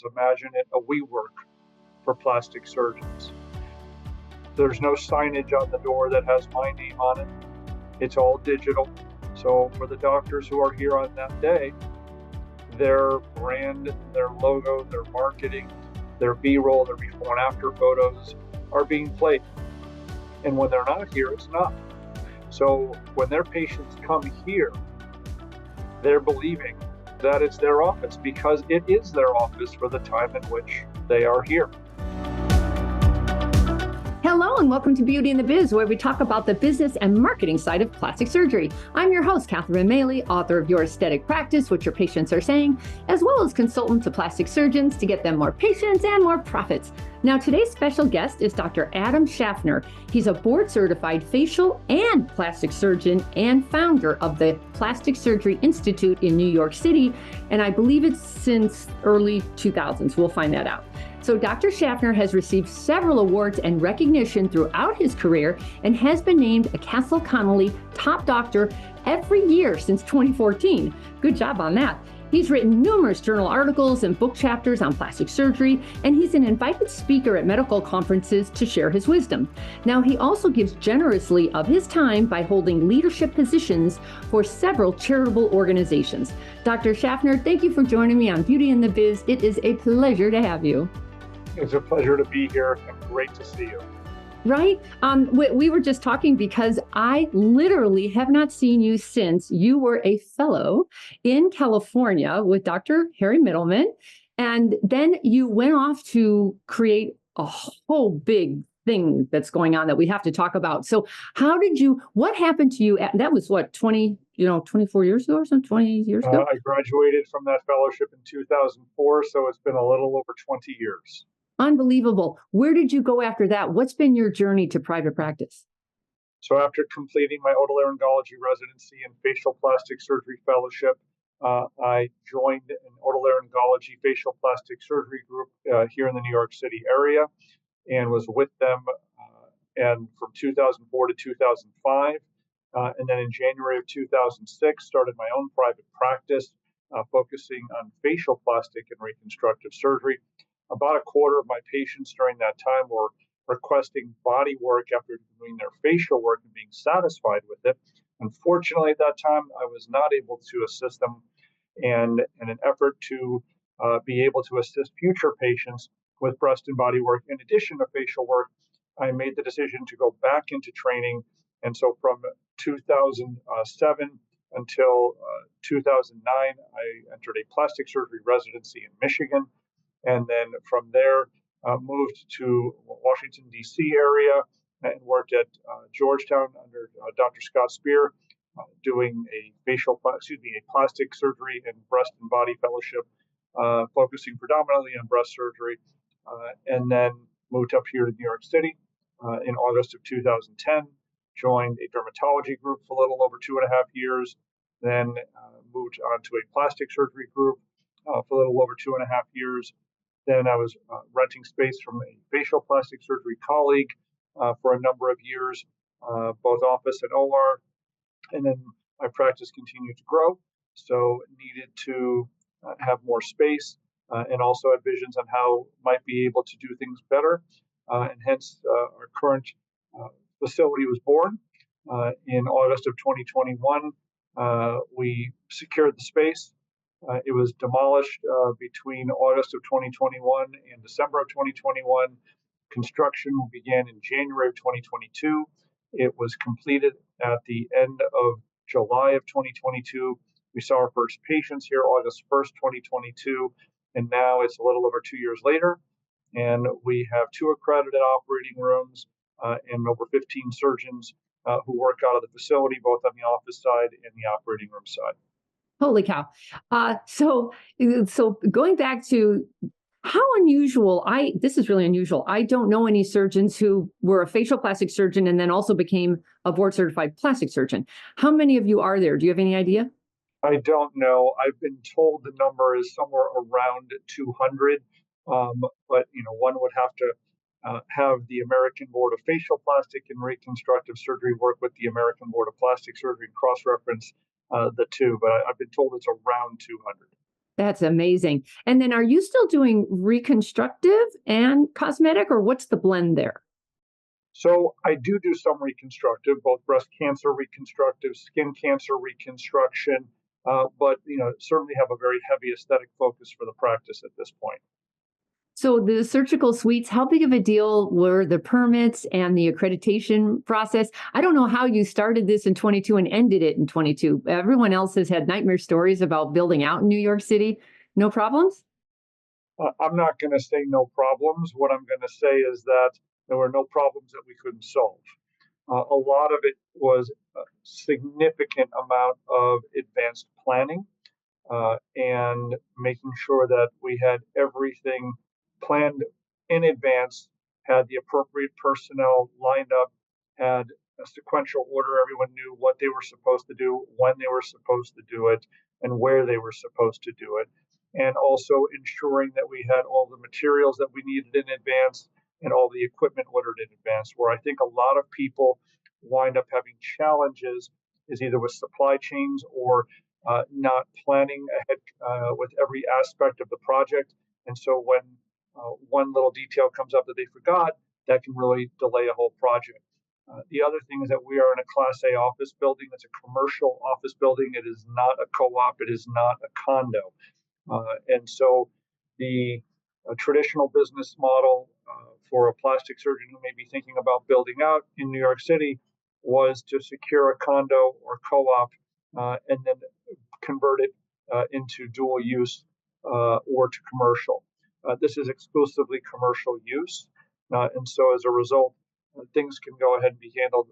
yourselves, imagine it a WeWork for plastic surgeons. There's no signage on the door that has my name on it. It's all digital. So for the doctors who are here on that day, their brand, their logo, their marketing, their B-roll, their before and after photos are being played. And when they're not here, it's not. So when their patients come here, they're believing that it's their office because it is their office for the time in which they are here. Hello and welcome to Beauty and the Biz, where we talk about the business and marketing side of plastic surgery. I'm your host, Catherine Maley, author of Your Aesthetic Practice, What Your Patients Are Saying, as well as consultant to plastic surgeons to get them more patients and more profits. Now, today's special guest is Dr. Adam Schaffner. He's a board-certified facial and plastic surgeon and founder of the Plastic Surgery Institute in New York City, and I believe it's since early 2000s. We'll find that out. So Dr. Schaffner has received several awards and recognition throughout his career and has been named a Castle Connolly top doctor every year since 2014. Good job on that. He's written numerous journal articles and book chapters on plastic surgery, and he's an invited speaker at medical conferences to share his wisdom. Now, he also gives generously of his time by holding leadership positions for several charitable organizations. Dr. Schaffner, thank you for joining me on Beauty and the Biz. It is a pleasure to have you. It's a pleasure to be here and great to see you. Right? We were just talking because I literally have not seen you since you were a fellow in California with Dr. Harry Middleman. And then you went off to create a whole big thing that's going on that we have to talk about. So what happened to you? That was what, 24 years ago or something, 20 years ago? I graduated from that fellowship in 2004, so it's been a little over 20 years. Unbelievable. Where did you go after that? What's been your journey to private practice? So after completing my otolaryngology residency and facial plastic surgery fellowship, I joined an otolaryngology facial plastic surgery group here in the New York City area and was with them and from 2004 to 2005. And then in January of 2006, started my own private practice focusing on facial plastic and reconstructive surgery. About a quarter of my patients during that time were requesting body work after doing their facial work and being satisfied with it. Unfortunately, at that time, I was not able to assist them. And in an effort to be able to assist future patients with breast and body work, in addition to facial work, I made the decision to go back into training. And so from 2007 until 2009, I entered a plastic surgery residency in Michigan. And then from there, moved to Washington, D.C. area and worked at Georgetown under Dr. Scott Spear, doing a plastic surgery and breast and body fellowship, focusing predominantly on breast surgery. And then moved up here to New York City in August of 2010, joined a dermatology group for a little over 2.5 years, then moved on to a plastic surgery group for a little over 2.5 years. Then I was renting space from a facial plastic surgery colleague for a number of years, both office and OR. And then my practice continued to grow, so needed to have more space and also had visions on how might be able to do things better. And hence our current facility was born. In August of 2021, we secured the space. It was demolished between August of 2021 and December of 2021. Construction began in January of 2022. It was completed at the end of July of 2022. We saw our first patients here August 1st, 2022, and now it's a little over 2 years later. And we have 2 accredited operating rooms and over 15 surgeons who work out of the facility, both on the office side and the operating room side. Holy cow. So going back to how unusual, this is really unusual. I don't know any surgeons who were a facial plastic surgeon and then also became a board certified plastic surgeon. How many of you are there? Do you have any idea? I don't know. I've been told the number is somewhere around 200, but one would have to have the American Board of Facial Plastic and Reconstructive Surgery work with the American Board of Plastic Surgery and cross-reference the two, but I've been told it's around 200. That's amazing. And then are you still doing reconstructive and cosmetic, or what's the blend there? So I do some reconstructive, both breast cancer reconstructive, skin cancer reconstruction, but certainly have a very heavy aesthetic focus for the practice at this point. So the surgical suites, how big of a deal were the permits and the accreditation process? I don't know how you started this in 22 and ended it in 22. Everyone else has had nightmare stories about building out in New York City. No problems? I'm not going to say no problems. What I'm going to say is that there were no problems that we couldn't solve. A lot of it was a significant amount of advanced planning and making sure that we had everything planned in advance, had the appropriate personnel lined up, had a sequential order. Everyone knew what they were supposed to do, when they were supposed to do it, and where they were supposed to do it. And also ensuring that we had all the materials that we needed in advance and all the equipment ordered in advance. Where I think a lot of people wind up having challenges is either with supply chains or not planning ahead with every aspect of the project. And so when one little detail comes up that they forgot, that can really delay a whole project. The other thing is that we are in a Class A office building. It's a commercial office building. It is not a co-op. It is not a condo. And so the traditional business model for a plastic surgeon who may be thinking about building out in New York City was to secure a condo or co-op and then convert it into dual use or to commercial. This is exclusively commercial use. And so as a result, things can go ahead and be handled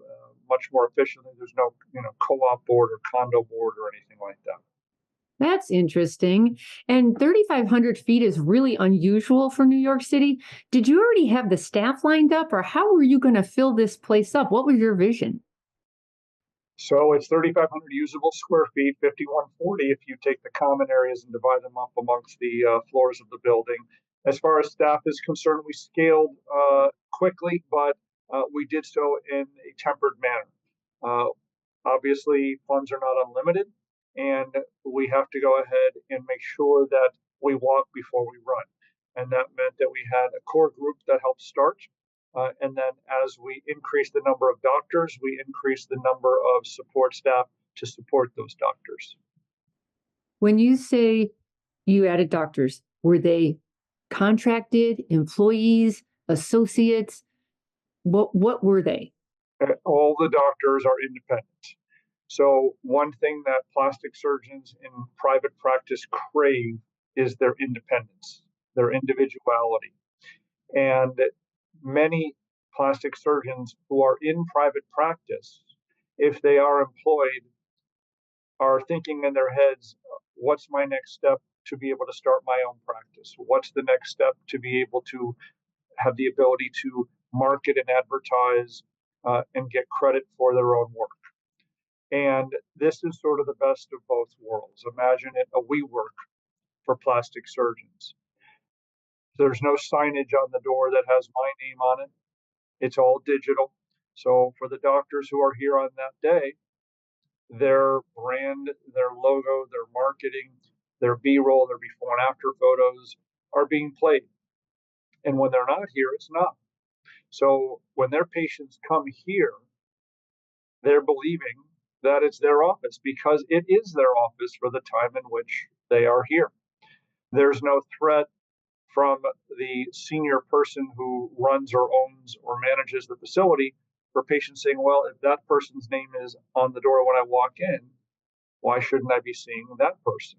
much more efficiently. There's no, co-op board or condo board or anything like that. That's interesting. And 3,500 feet is really unusual for New York City. Did you already have the staff lined up, or how were you going to fill this place up? What was your vision? So it's 3,500 usable square feet, 5,140 if you take the common areas and divide them up amongst the floors of the building. As far as staff is concerned, we scaled quickly, but we did so in a tempered manner. Uh, Obviously, funds are not unlimited, and we have to go ahead and make sure that we walk before we run. And that meant that we had a core group that helped start. And then as we increase the number of doctors, we increase the number of support staff to support those doctors. When you say you added doctors, were they contracted, employees, associates? What were they? All the doctors are independent. So one thing that plastic surgeons in private practice crave is their independence, their individuality. And many plastic surgeons who are in private practice, if they are employed, are thinking in their heads, what's my next step to be able to start my own practice? What's the next step to be able to have the ability to market and advertise and get credit for their own work? And this is sort of the best of both worlds. Imagine it a WeWork for plastic surgeons. There's no signage on the door that has my name on it. It's all digital. So for the doctors who are here on that day, their brand, their logo, their marketing, their B-roll, their before and after photos are being played. And when they're not here, it's not. So when their patients come here, they're believing that it's their office because it is their office for the time in which they are here. There's no threat from the senior person who runs or owns or manages the facility for patients saying, well, if that person's name is on the door when I walk in, why shouldn't I be seeing that person?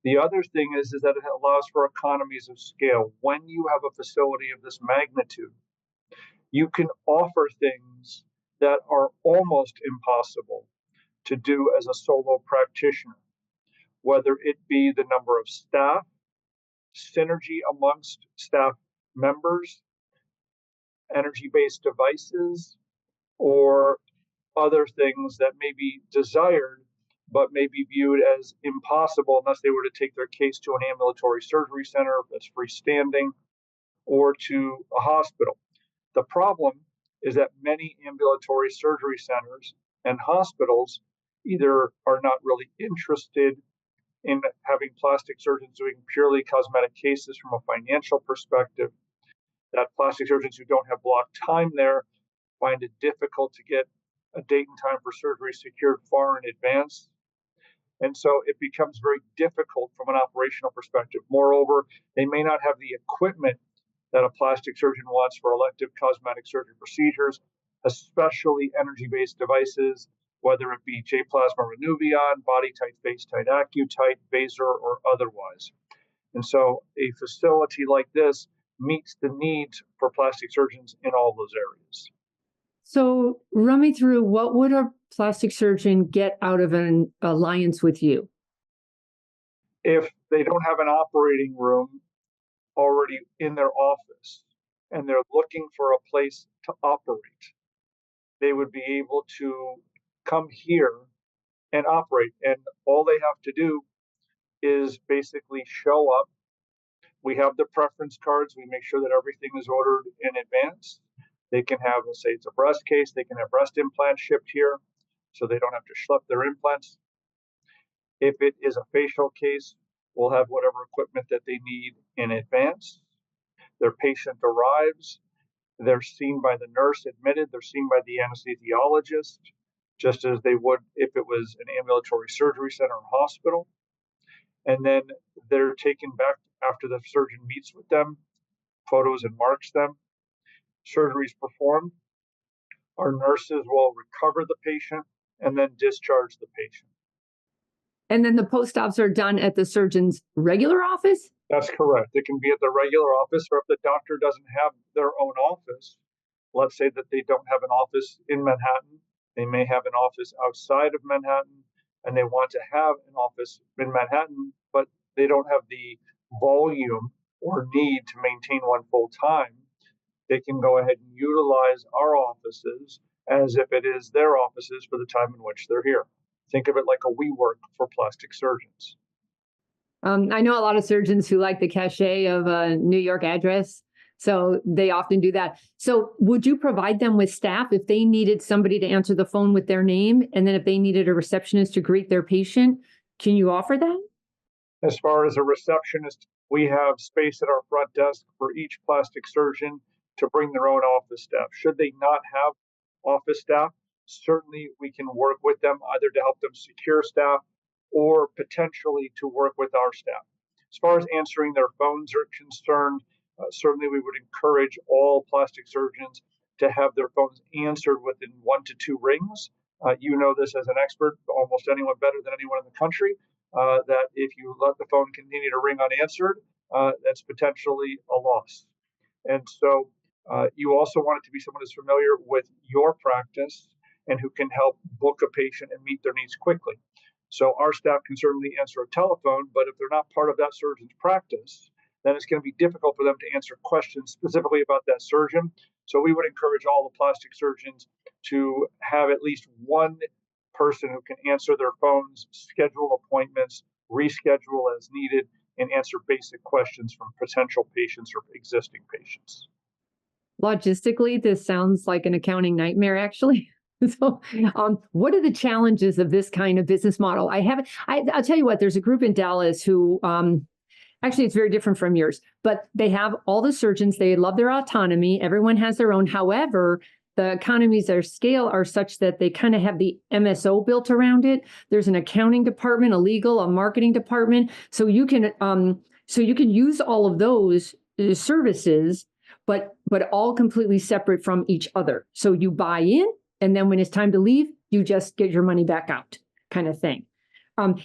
The other thing is that it allows for economies of scale. When you have a facility of this magnitude, you can offer things that are almost impossible to do as a solo practitioner, whether it be the number of staff, synergy amongst staff members, energy-based devices, or other things that may be desired but may be viewed as impossible unless they were to take their case to an ambulatory surgery center that's freestanding or to a hospital. The problem is that many ambulatory surgery centers and hospitals either are not really interested in having plastic surgeons doing purely cosmetic cases from a financial perspective, that plastic surgeons who don't have blocked time there find it difficult to get a date and time for surgery secured far in advance. And so it becomes very difficult from an operational perspective. Moreover, they may not have the equipment that a plastic surgeon wants for elective cosmetic surgery procedures, especially energy-based devices, whether it be J-plasma Renuvion, body-tight, face-tight, AccuTight, Vaser, or otherwise. And so a facility like this meets the needs for plastic surgeons in all those areas. So run me through, what would a plastic surgeon get out of an alliance with you? If they don't have an operating room already in their office and they're looking for a place to operate, they would be able to come here and operate. And all they have to do is basically show up. We have the preference cards. We make sure that everything is ordered in advance. They can have, let's say it's a breast case, they can have breast implants shipped here so they don't have to schlep their implants. If it is a facial case, we'll have whatever equipment that they need in advance. Their patient arrives, they're seen by the nurse admitted, they're seen by the anesthesiologist, just as they would if it was an ambulatory surgery center or hospital. And then they're taken back after the surgeon meets with them, photos and marks them. Surgery is performed. Our nurses will recover the patient and then discharge the patient. And then the post-ops are done at the surgeon's regular office? That's correct. It can be at the regular office, or if the doctor doesn't have their own office, let's say that they don't have an office in Manhattan, they may have an office outside of Manhattan, and they want to have an office in Manhattan, but they don't have the volume or need to maintain one full time, they can go ahead and utilize our offices as if it is their offices for the time in which they're here. Think of it like a WeWork for plastic surgeons. I know a lot of surgeons who like the cachet of a New York address, so they often do that. So would you provide them with staff if they needed somebody to answer the phone with their name, and then if they needed a receptionist to greet their patient, can you offer that? As far as a receptionist, we have space at our front desk for each plastic surgeon to bring their own office staff. Should they not have office staff, certainly we can work with them either to help them secure staff or potentially to work with our staff. As far as answering their phones are concerned, certainly we would encourage all plastic surgeons to have their phones answered within 1 to 2 rings. You know this as an expert, almost anyone better than anyone in the country, that if you let the phone continue to ring unanswered, that's potentially a loss. And so you also want it to be someone who's familiar with your practice and who can help book a patient and meet their needs quickly. So our staff can certainly answer a telephone, but if they're not part of that surgeon's practice, then it's going to be difficult for them to answer questions specifically about that surgeon. So we would encourage all the plastic surgeons to have at least one person who can answer their phones, schedule appointments, reschedule as needed, and answer basic questions from potential patients or existing patients. Logistically, this sounds like an accounting nightmare, actually. So, what are the challenges of this kind of business model? I'll tell you what, there's a group in Dallas who, actually, it's very different from yours, but they have all the surgeons, they love their autonomy, everyone has their own. However, the economies of scale are such that they kind of have the MSO built around it. There's an accounting department, a legal, a marketing department. So you can use all of those services, but all completely separate from each other. So you buy in, and then when it's time to leave, you just get your money back out, kind of thing.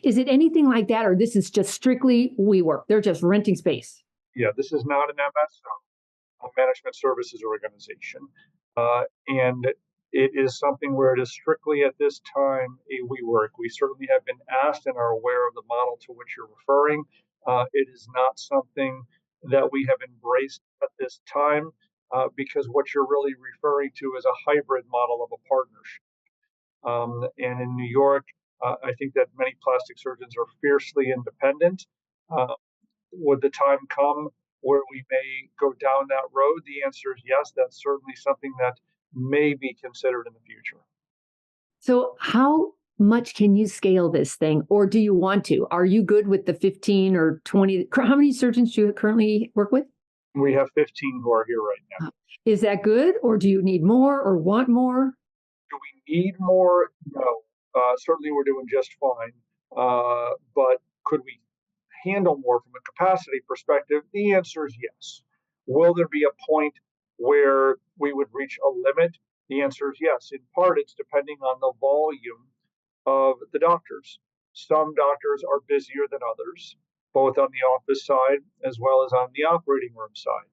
Is it anything like that, or this is just strictly WeWork? They're just renting space. Yeah, this is not an MSO, a management services organization. And it is something where it is strictly at this time a WeWork. We certainly have been asked and are aware of the model to which you're referring. It is not something that we have embraced at this time because what you're really referring to is a hybrid model of a partnership. And in New York, I think that many plastic surgeons are fiercely independent. Would the time come where we may go down that road? The answer is yes. That's certainly something that may be considered in the future. So how much can you scale this thing, or do you want to? Are you good with the 15 or 20? How many surgeons do you currently work with? We have 15 who are here right now. Is that good, or do you need more or want more? Do we need more? No. Certainly, we're doing just fine. But could we handle more from a capacity perspective? The answer is yes. Will there be a point where we would reach a limit? The answer is yes. In part, it's depending on the volume of the doctors. Some doctors are busier than others, both on the office side as well as on the operating room side.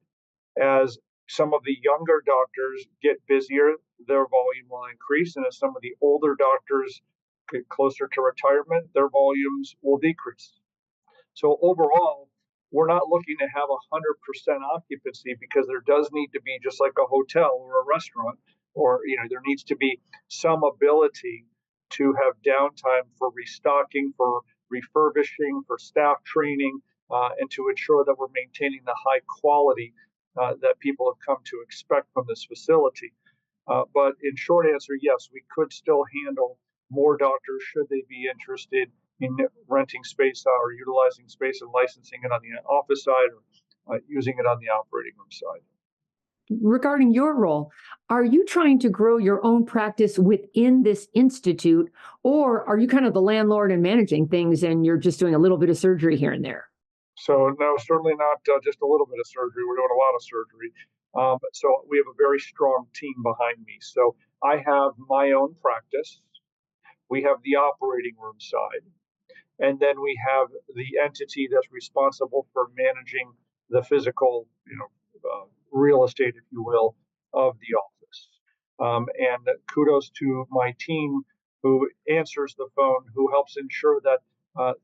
As some of the younger doctors get busier, their volume will increase. And as some of the older doctors get closer to retirement, their volumes will decrease. So overall, we're not looking to have 100% occupancy because there does need to be, just like a hotel or a restaurant, or there needs to be some ability to have downtime for restocking, for refurbishing, for staff training, and to ensure that we're maintaining the high quality that people have come to expect from this facility. But in short answer, yes, we could still handle more doctors should they be interested in renting space or utilizing space and licensing it on the office side or using it on the operating room side. Regarding your role, are you trying to grow your own practice within this institute, or are you kind of the landlord and managing things and you're just doing a little bit of surgery here and there? So no, certainly not just a little bit of surgery. We're doing a lot of surgery. So we have a very strong team behind me. So I have my own practice. We have the operating room side. And then we have the entity that's responsible for managing the physical, real estate, if you will, of the office. And kudos to my team who answers the phone, who helps ensure that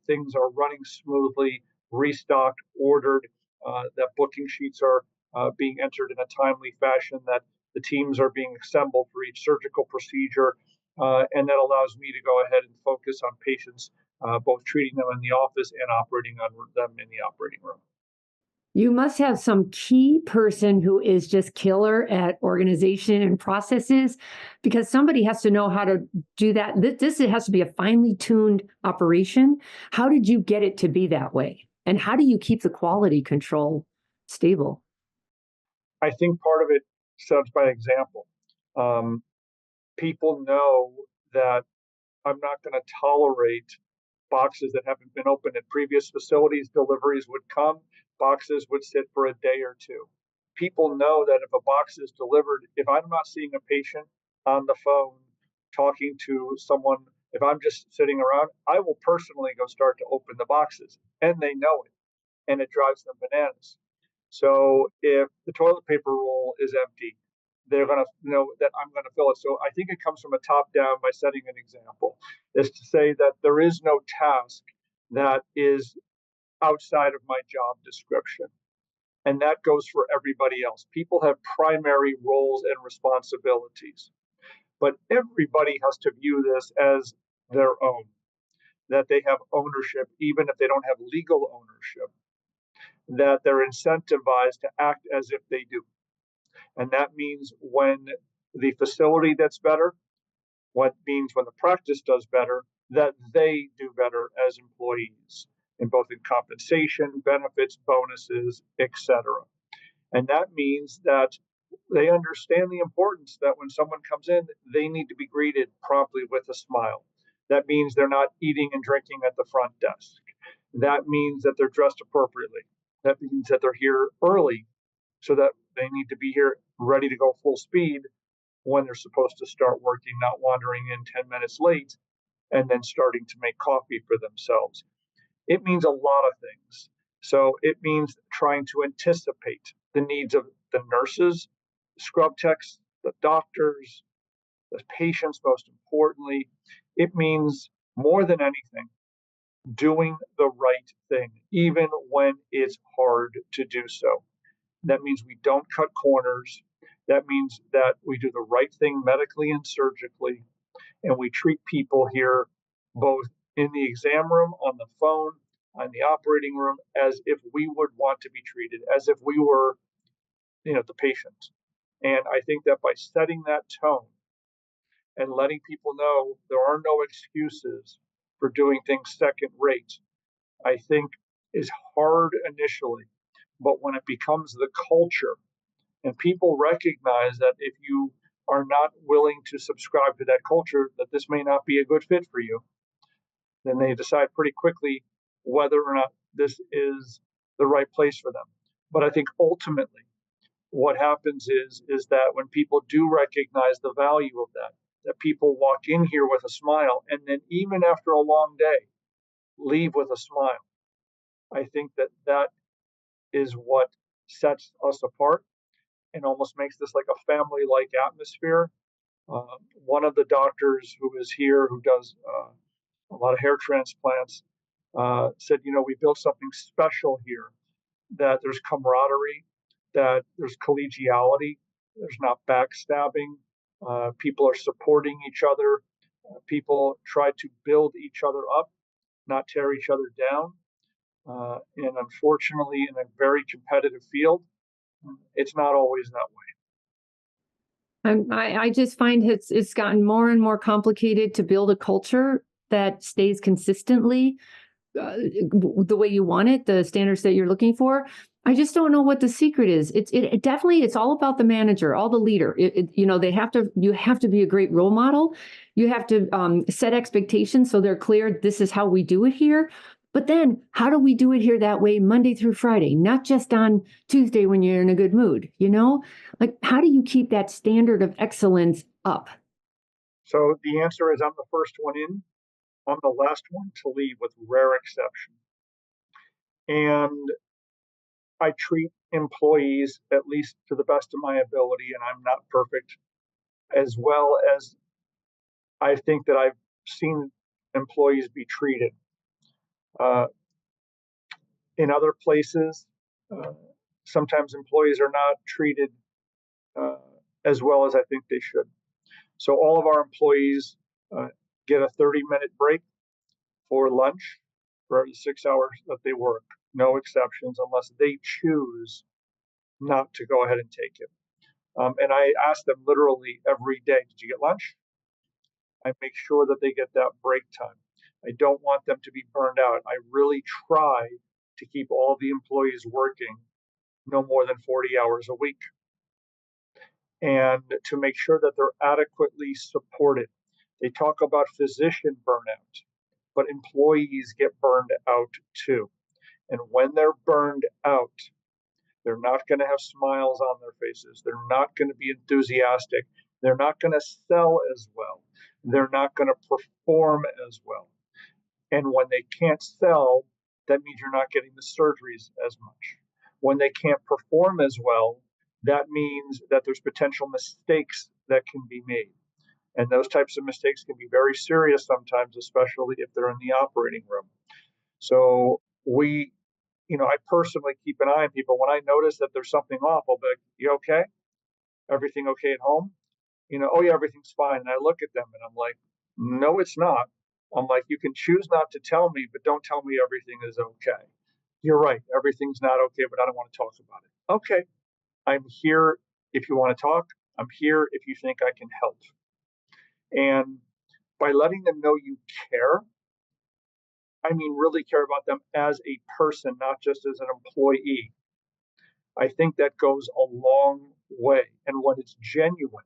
things are running smoothly, restocked, ordered, that booking sheets are being entered in a timely fashion, that the teams are being assembled for each surgical procedure, and that allows me to go ahead and focus on patients, both treating them in the office and operating on them in the operating room. You must have some key person who is just killer at organization and processes, because somebody has to know how to do that. This has to be a finely tuned operation. How did you get it to be that way? And how do you keep the quality control stable? I think part of it sets by example. Um, People know that I'm not going to tolerate boxes that haven't been opened at previous facilities. Deliveries would come, boxes would sit for a day or two. People know that if a box is delivered, if I'm not seeing a patient on the phone talking to someone, if I'm just sitting around, I will personally go start to open the boxes, and they know it, and it drives them bananas. So if the toilet paper roll is empty, they're going to know that I'm going to fill it. So I think it comes from a top down by setting an example, is to say that there is no task that is outside of my job description. And that goes for everybody else. People have primary roles and responsibilities, but everybody has to view this as their own, that they have ownership, even if they don't have legal ownership, that they're incentivized to act as if they do. And that means when the facility gets better, what means when the practice does better, that they do better as employees, in both in compensation, benefits, bonuses, etc. And that means that they understand the importance that when someone comes in, they need to be greeted promptly with a smile. That means they're not eating and drinking at the front desk. That means that they're dressed appropriately. That means that they're here early so that they need to be here ready to go full speed when they're supposed to start working, not wandering in 10 minutes late and then starting to make coffee for themselves. It means a lot of things. So it means trying to anticipate the needs of the nurses, scrub techs, the doctors, the patients, most importantly. It means more than anything, doing the right thing, even when it's hard to do so. That means we don't cut corners. That means that we do the right thing medically and surgically, and we treat people here both in the exam room, on the phone, on the operating room, as if we would want to be treated, as if we were, the patient. And I think that by setting that tone, and letting people know there are no excuses for doing things second rate, I think is hard initially. But when it becomes the culture and people recognize that if you are not willing to subscribe to that culture, that this may not be a good fit for you, then they decide pretty quickly whether or not this is the right place for them. But I think ultimately what happens is that when people do recognize the value of that, that people walk in here with a smile, and then even after a long day, leave with a smile. I think that that is what sets us apart and almost makes this like a family-like atmosphere. One of the doctors who is here, who does a lot of hair transplants, said, we built something special here, that there's camaraderie, that there's collegiality, there's not backstabbing. People are supporting each other. People try to build each other up, not tear each other down. And unfortunately, in a very competitive field, it's not always that way. I just find it's gotten more and more complicated to build a culture that stays consistently the way you want it, the standards that you're looking for. I just don't know what the secret is. It definitely, it's all about the manager, all the leader. You have to be a great role model. You have to set expectations so they're clear. This is how we do it here. But then how do we do it here that way Monday through Friday, not just on Tuesday when you're in a good mood, Like, how do you keep that standard of excellence up? So the answer is I'm the first one in, I'm the last one to leave with rare exception. And I treat employees, at least to the best of my ability, and I'm not perfect, as well as I think that I've seen employees be treated. Uh, in other places, uh, sometimes employees are not treated uh, as well as I think they should. So all of our employees get a 30-minute break for lunch for every 6 hours that they work, no exceptions, unless they choose not to go ahead and take it. And I ask them literally every day, did you get lunch? I make sure that they get that break time. I don't want them to be burned out. I really try to keep all the employees working no more than 40 hours a week, and to make sure that they're adequately supported. They talk about physician burnout, but employees get burned out too. And when they're burned out, they're not going to have smiles on their faces. They're not going to be enthusiastic. They're not going to sell as well. They're not going to perform as well. And when they can't sell, that means you're not getting the surgeries as much. When they can't perform as well, that means that there's potential mistakes that can be made. And those types of mistakes can be very serious sometimes, especially if they're in the operating room. So I personally keep an eye on people. When I notice that there's something off, I'll be like, you okay? Everything okay at home? Oh yeah, everything's fine. And I look at them and I'm like, no, it's not. I'm like, you can choose not to tell me, but don't tell me everything is okay. You're right. Everything's not okay, but I don't want to talk about it. Okay. I'm here if you want to talk. I'm here if you think I can help. And by letting them know you care, I mean really care about them as a person, not just as an employee, I think that goes a long way. And when it's genuine,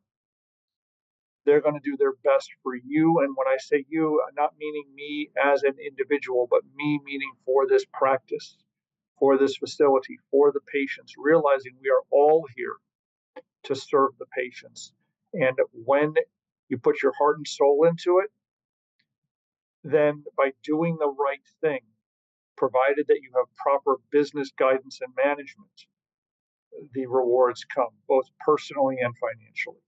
they're going to do their best for you. And when I say you, I'm not meaning me as an individual, but me meaning for this practice, for this facility, for the patients, realizing we are all here to serve the patients. And when you put your heart and soul into it, then by doing the right thing, provided that you have proper business guidance and management, the rewards come, both personally and financially.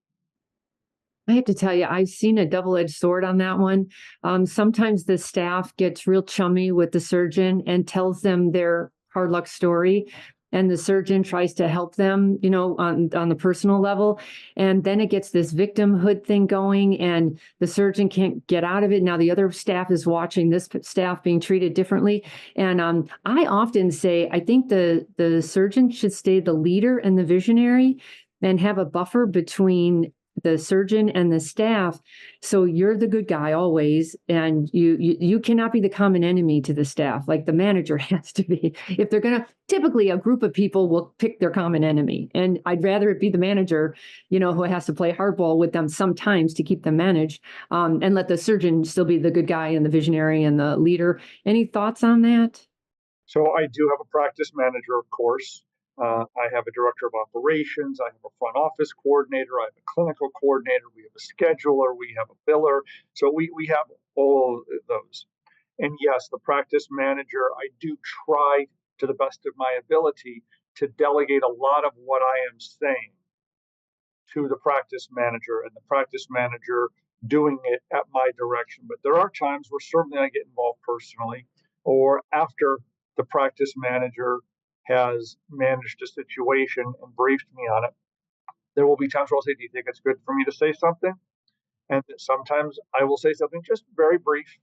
I have to tell you, I've seen a double-edged sword on that one. Sometimes the staff gets real chummy with the surgeon and tells them their hard luck story, and the surgeon tries to help them, on the personal level. And then it gets this victimhood thing going, and the surgeon can't get out of it. Now the other staff is watching this staff being treated differently. And I often say, I think the surgeon should stay the leader and the visionary and have a buffer between the surgeon and the staff. So you're the good guy always, and you cannot be the common enemy to the staff. Like the manager has to be. If they're gonna, typically a group of people will pick their common enemy, and I'd rather it be the manager, who has to play hardball with them sometimes to keep them managed, and let the surgeon still be the good guy and the visionary and the leader. Any thoughts on that? So I do have a practice manager, of course. I have a director of operations. I have a front office coordinator. I have a clinical coordinator. We have a scheduler. We have a biller. So we have all of those. And yes, the practice manager, I do try to the best of my ability to delegate a lot of what I am saying to the practice manager, and the practice manager doing it at my direction. But there are times where certainly I get involved personally, or after the practice manager has managed a situation and briefed me on it. There will be times where I'll say, "Do you think it's good for me to say something?" And sometimes I will say something just very brief,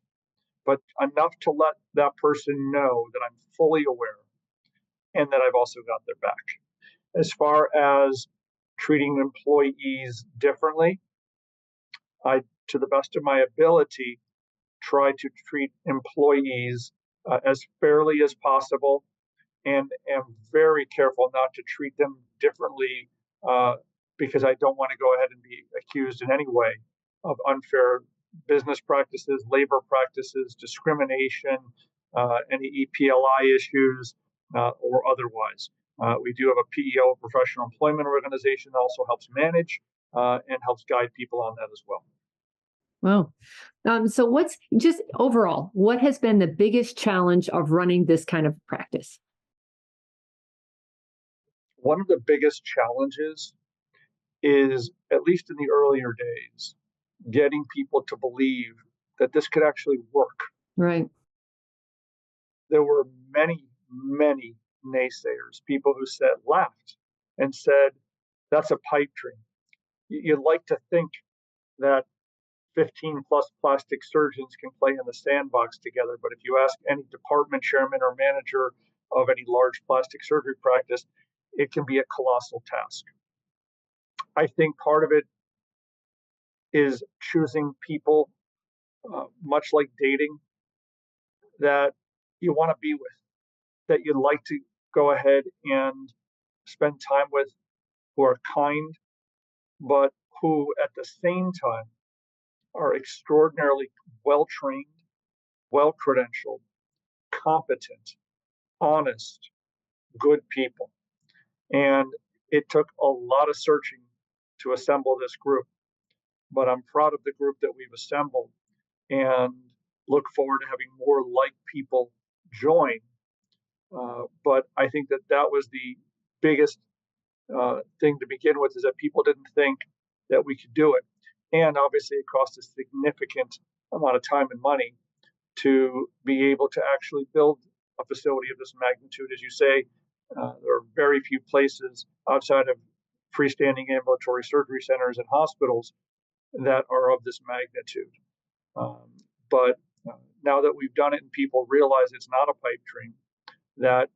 but enough to let that person know that I'm fully aware and that I've also got their back. As far as treating employees differently, I, to the best of my ability, try to treat employees as fairly as possible, and am very careful not to treat them differently, uh, because I don't want to go ahead and be accused in any way of unfair business practices, labor practices, discrimination, any EPLI issues, or otherwise. We do have a PEO, professional employment organization, that also helps manage and helps guide people on that as well. Wow. So what's just overall, what has been the biggest challenge of running this kind of practice? One of the biggest challenges is, at least in the earlier days, getting people to believe that this could actually work. Right. There were many, many naysayers, people who laughed and said, "That's a pipe dream." You'd like to think that 15 plus plastic surgeons can play in the sandbox together, but if you ask any department chairman or manager of any large plastic surgery practice, it can be a colossal task. I think part of it is choosing people, much like dating, that you want to be with, that you'd like to go ahead and spend time with, who are kind, but who at the same time are extraordinarily well trained, well credentialed, competent, honest, good people. And it took a lot of searching to assemble this group, but I'm proud of the group that we've assembled and look forward to having more like people join. But I think that that was the biggest thing to begin with, is that people didn't think that we could do it. And obviously, it cost a significant amount of time and money to be able to actually build a facility of this magnitude. As you say, there are very few places outside of freestanding ambulatory surgery centers and hospitals that are of this magnitude. Um, but now that we've done it and people realize it's not a pipe dream, that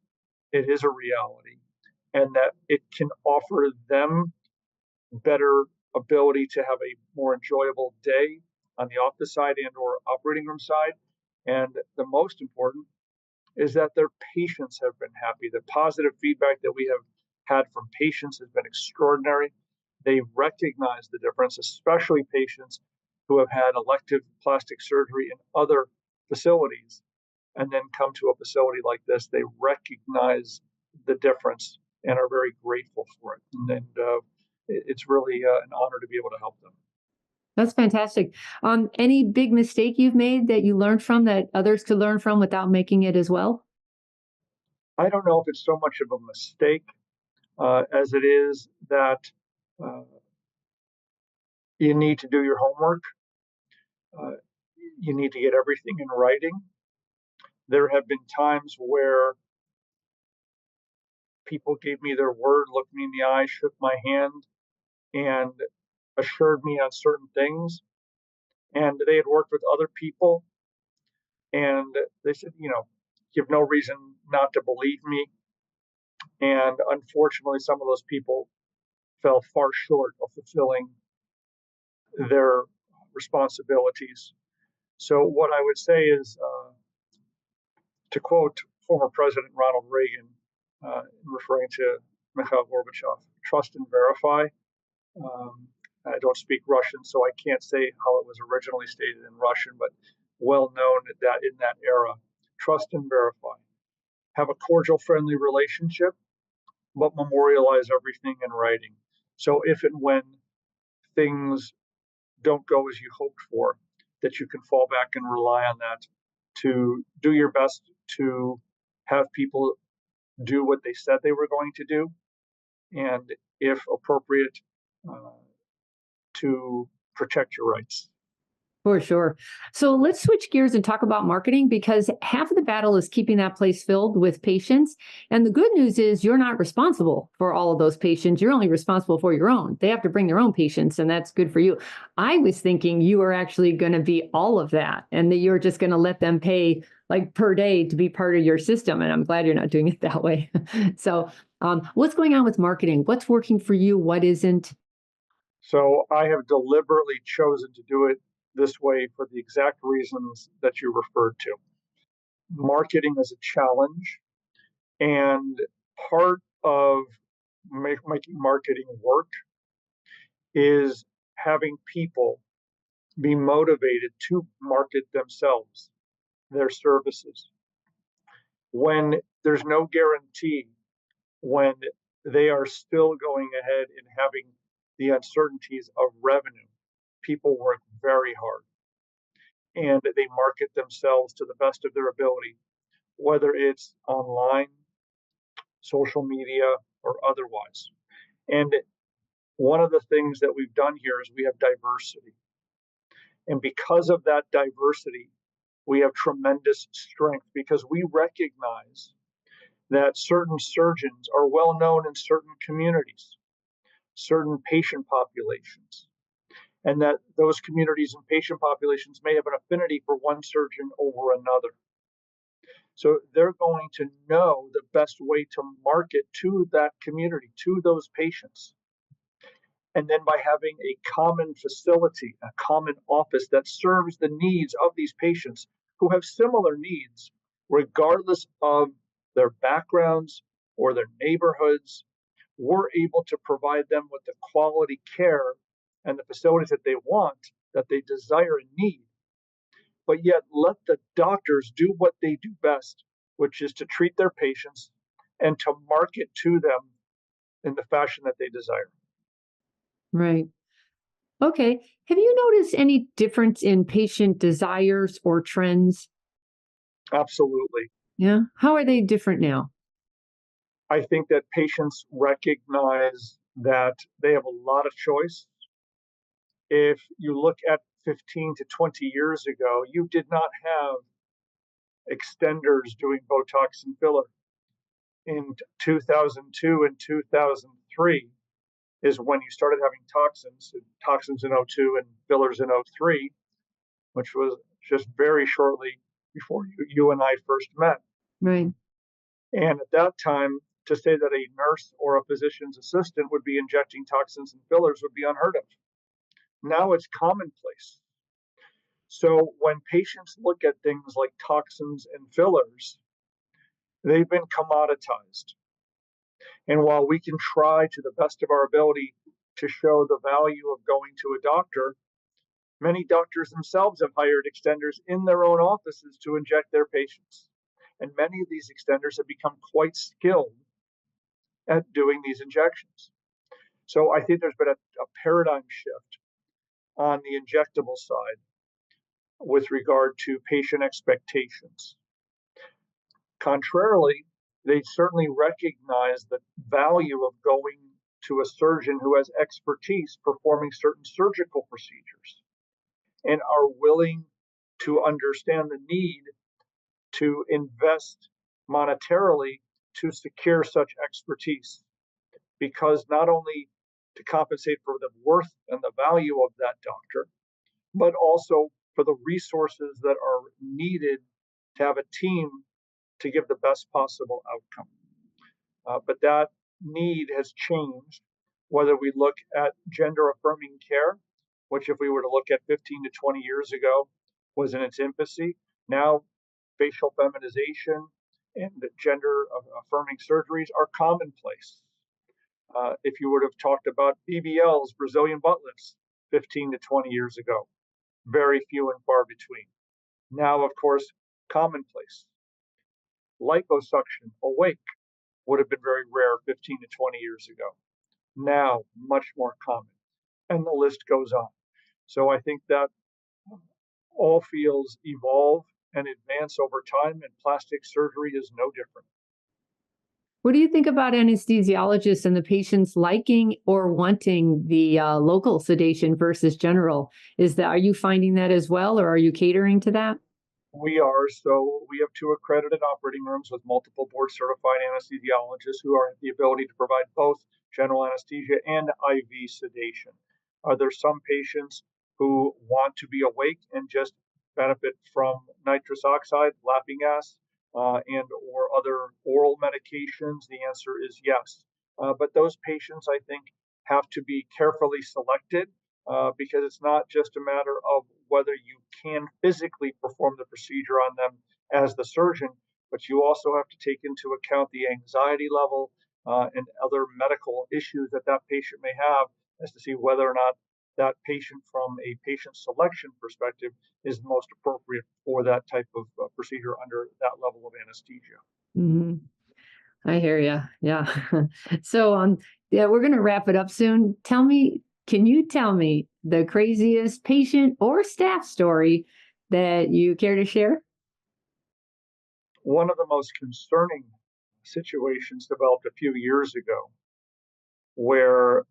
it is a reality, and that it can offer them better ability to have a more enjoyable day on the office side and or operating room side. And the most important is that their patients have been happy. The positive feedback that we have had from patients has been extraordinary. They recognize the difference, especially patients who have had elective plastic surgery in other facilities and then come to a facility like this. They recognize the difference and are very grateful for it. And it's really an honor to be able to help them. That's fantastic. Any big mistake you've made that you learned from that others could learn from without making it as well? I don't know if it's so much of a mistake as it is that uh, you need to do your homework. Uh, you need to get everything in writing. There have been times where people gave me their word, looked me in the eye, shook my hand, and assured me on certain things. And they had worked with other people, and they said, you have no reason not to believe me. And unfortunately, some of those people fell far short of fulfilling their responsibilities. So what I would say is, to quote former President Ronald Reagan, referring to Mikhail Gorbachev, trust and verify. I don't speak Russian, so I can't say how it was originally stated in Russian, but well known that in that era, trust and verify. Have a cordial, friendly relationship, but memorialize everything in writing. So if and when things don't go as you hoped for, that you can fall back and rely on that to do your best to have people do what they said they were going to do, and if appropriate, uh, to protect your rights. For sure. So let's switch gears and talk about marketing because half of the battle is keeping that place filled with patients. And the good news is you're not responsible for all of those patients. You're only responsible for your own. They have to bring their own patients, and that's good for you. I was thinking you were actually going to be all of that and that you're just going to let them pay like per day to be part of your system. And I'm glad you're not doing it that way. So, what's going on with marketing? What's working for you? What isn't? So I have deliberately chosen to do it this way for the exact reasons that you referred to. Marketing is a challenge, and part of making marketing work is having people be motivated to market themselves, their services. When there's no guarantee, when they are still going ahead and having the uncertainties of revenue, people work very hard and they market themselves to the best of their ability, whether it's online, social media, or otherwise. And one of the things that we've done here is we have diversity. And because of that diversity, we have tremendous strength because we recognize that certain surgeons are well known in certain communities, certain patient populations, and that those communities and patient populations may have an affinity for one surgeon over another. So they're going to know the best way to market to that community, to those patients. And then by having a common facility, a common office that serves the needs of these patients who have similar needs, regardless of their backgrounds or their neighborhoods, we're able to provide them with the quality care and the facilities that they want, that they desire and need, but yet let the doctors do what they do best, which is to treat their patients and to market to them in the fashion that they desire. Right. Okay. Have you noticed any difference in patient desires or trends? Absolutely. Yeah. How are they different now? I think that patients recognize that they have a lot of choice. If you look at 15 to 20 years ago, you did not have extenders doing Botox and filler. In 2002 and 2003 is when you started having toxins in '02 and fillers in '03, which was just very shortly before you and I first met. Right. And at that time, to say that a nurse or a physician's assistant would be injecting toxins and fillers would be unheard of. Now it's commonplace. So when patients look at things like toxins and fillers, they've been commoditized. And while we can try to the best of our ability to show the value of going to a doctor, many doctors themselves have hired extenders in their own offices to inject their patients. And many of these extenders have become quite skilled at doing these injections. So I think there's been a paradigm shift on the injectable side with regard to patient expectations. Contrarily, they certainly recognize the value of going to a surgeon who has expertise performing certain surgical procedures and are willing to understand the need to invest monetarily to secure such expertise, because not only to compensate for the worth and the value of that doctor, but also for the resources that are needed to have a team to give the best possible outcome. But that need has changed, whether we look at gender affirming care which if we were to look at 15 to 20 years ago was in its infancy. Now, facial feminization and gender affirming surgeries are commonplace. If you would have talked about BBLs, Brazilian butt lifts, 15 to 20 years ago, very few and far between. Now, of course, commonplace. Liposuction, awake, would have been very rare 15 to 20 years ago. Now, much more common. And the list goes on. So I think that all fields evolve and advance over time, and plastic surgery is no different. What do you think about anesthesiologists and the patients liking or wanting the local sedation versus general? Are you finding that as well, or are you catering to that? We are. So we have 2 accredited operating rooms with multiple board certified anesthesiologists who have the ability to provide both general anesthesia and IV sedation. Are there some patients who want to be awake and just benefit from nitrous oxide, laughing gas, and or other oral medications? The answer is yes. But those patients, I think, have to be carefully selected because it's not just a matter of whether you can physically perform the procedure on them as the surgeon, but you also have to take into account the anxiety level and other medical issues that that patient may have as to see whether or not that patient from a patient selection perspective is most appropriate for that type of procedure under that level of anesthesia. Hmm. I hear you. Yeah. So, yeah, we're going to wrap it up soon. Can you tell me the craziest patient or staff story that you care to share? One of the most concerning situations developed a few years ago where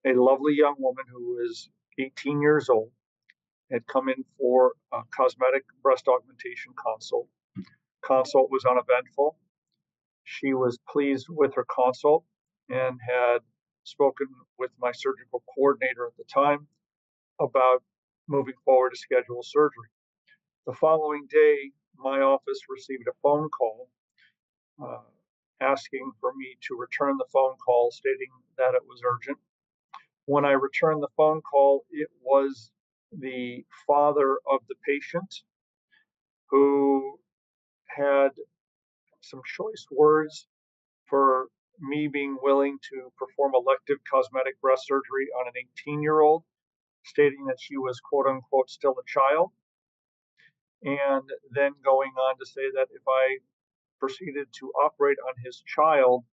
a lovely young woman who was 18 years old had come in for a cosmetic breast augmentation consult. Consult was uneventful. She was pleased with her consult and had spoken with my surgical coordinator at the time about moving forward to schedule surgery. The following day, my office received a phone call uh, asking for me to return the phone call, stating that it was urgent. When I returned the phone call, it was the father of the patient who had some choice words for me being willing to perform elective cosmetic breast surgery on an 18-year-old, stating that she was quote unquote still a child, and then going on to say that if I proceeded to operate on his child,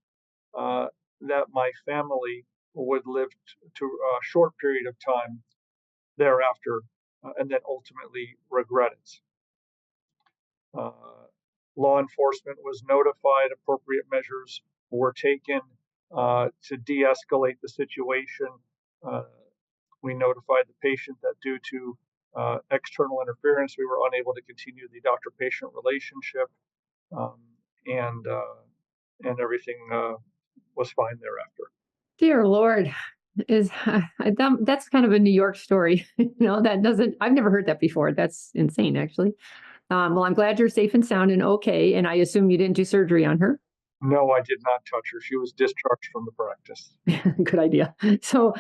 uh, that my family would live to a short period of time thereafter, and then ultimately regret it. Uh, Law enforcement was notified, appropriate measures were taken to de escalate the situation. Uh, we notified the patient that due to external interference, we were unable to continue the doctor patient relationship, um, and, uh, and everything was fine thereafter. Dear Lord, that's kind of a New York story. I've never heard that before. That's insane, actually. Well, I'm glad you're safe and sound and okay. And I assume you didn't do surgery on her. No, I did not touch her. She was discharged from the practice. Good idea. So,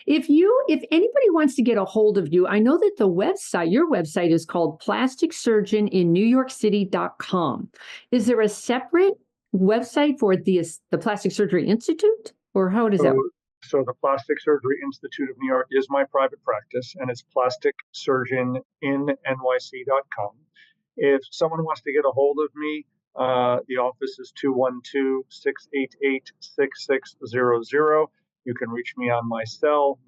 if anybody wants to get a hold of you, I know that your website is called plasticsurgeoninNewYorkCity.com. Is there a separate website for the Plastic Surgery Institute, or how does that work? So the Plastic Surgery Institute of New York is my private practice, and it's plasticsurgeoninNYC.com. If someone wants to get a hold of me, the office is 212-688-6600. You can reach me on my cell,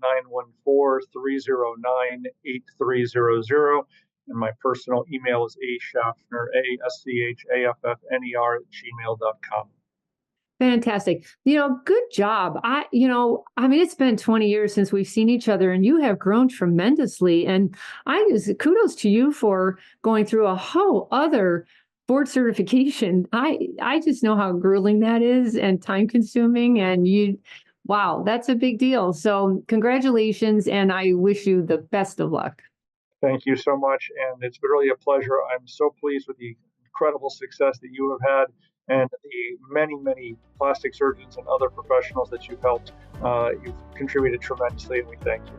914-309-8300. And my personal email is aschaffner, ASCHAFFNER @gmail.com. Fantastic. Good job. It's been 20 years since we've seen each other and you have grown tremendously. And kudos to you for going through a whole other board certification. I just know how grueling that is and time consuming, and wow, that's a big deal. So congratulations. And I wish you the best of luck. Thank you so much. And it's been really a pleasure. I'm so pleased with the incredible success that you have had and the many, many plastic surgeons and other professionals that you've helped. You've contributed tremendously, and we thank you.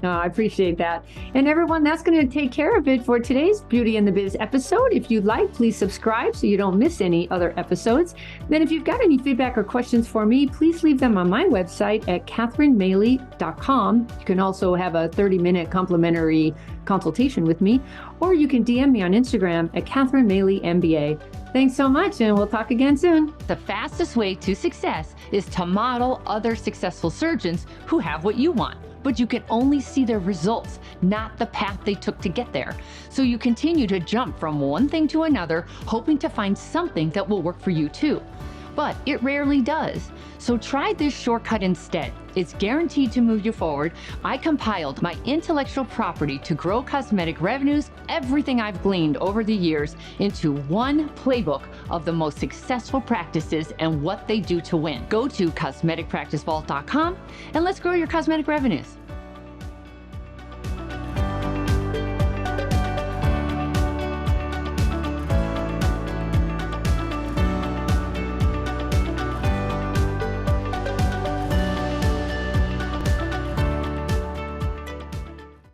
Oh, I appreciate that. And everyone, that's going to take care of it for today's Beauty and the Biz episode. If you'd like, please subscribe so you don't miss any other episodes. Then if you've got any feedback or questions for me, please leave them on my website at catherinemaley.com. You can also have a 30-minute complimentary consultation with me, or you can DM me on Instagram at Catherine Maley MBA. Thanks so much, and we'll talk again soon. The fastest way to success is to model other successful surgeons who have what you want. But you can only see their results, not the path they took to get there. So you continue to jump from one thing to another, hoping to find something that will work for you too. But it rarely does. So try this shortcut instead. It's guaranteed to move you forward. I compiled my intellectual property to grow cosmetic revenues, everything I've gleaned over the years, into one playbook of the most successful practices and what they do to win. Go to cosmeticpracticevault.com and let's grow your cosmetic revenues.